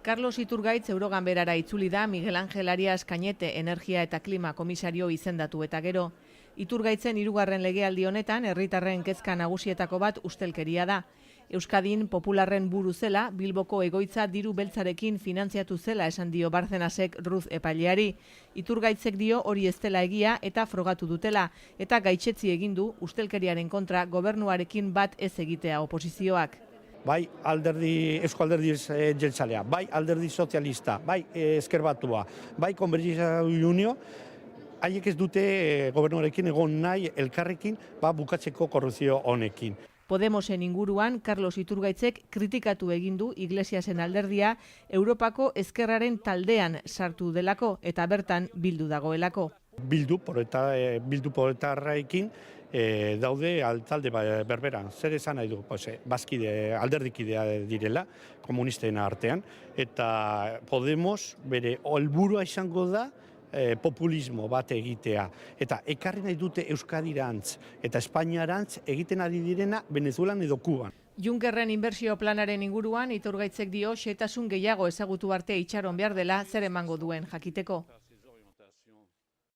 Carlos Iturgaitz Euroganberara itzuli da Miguel Ángel Arias Cañete Energia eta Klima komisario izendatu eta gero. Iturgaitzen hirugarren legealdi honetan herritarren kezka nagusietako bat ustelkeria da. Euskadin popularren buru zela, Bilboko egoitza diru beltzarekin finantziatu zela esan dio Barzenasek Ruz epaileari. Iturgaitzek dio hori ez dela egia eta frogatu dutela, eta gaitzetsi egin du ustelkeriaren kontra gobernuarekin bat ez egitea oposizioak. Bai Eusko Alderdi Jeltzalea, bai Alderdi Sozialista, bai Ezker Batua, bai Konbergentzia Unió, haiek ez dute gobernuarekin egon nahi elkarrekin bukatzeko korrupzio honekin. Podemosen inguruan, Carlos Iturgaitzek kritikatu egin du Iglesiasen alderdia Europako ezkerraren taldean sartu delako eta bertan bildu dagoelako. Bildu poetarraekin daude talde berberan. Zer esan nahi du? Bazkide alderdikidea direla, komunisten artean, eta Podemos bere helburua izango da populismo bat egitea. Eta ekarri nahi dute Euskadirantz eta Espainiarantz egiten ari direna Venezuelan edo Kuban. Junckerren inbertsio planaren inguruan Iturgaitzek dio xehetasun gehiago ezagutu arte itxaron behar dela zer emango duen jakiteko.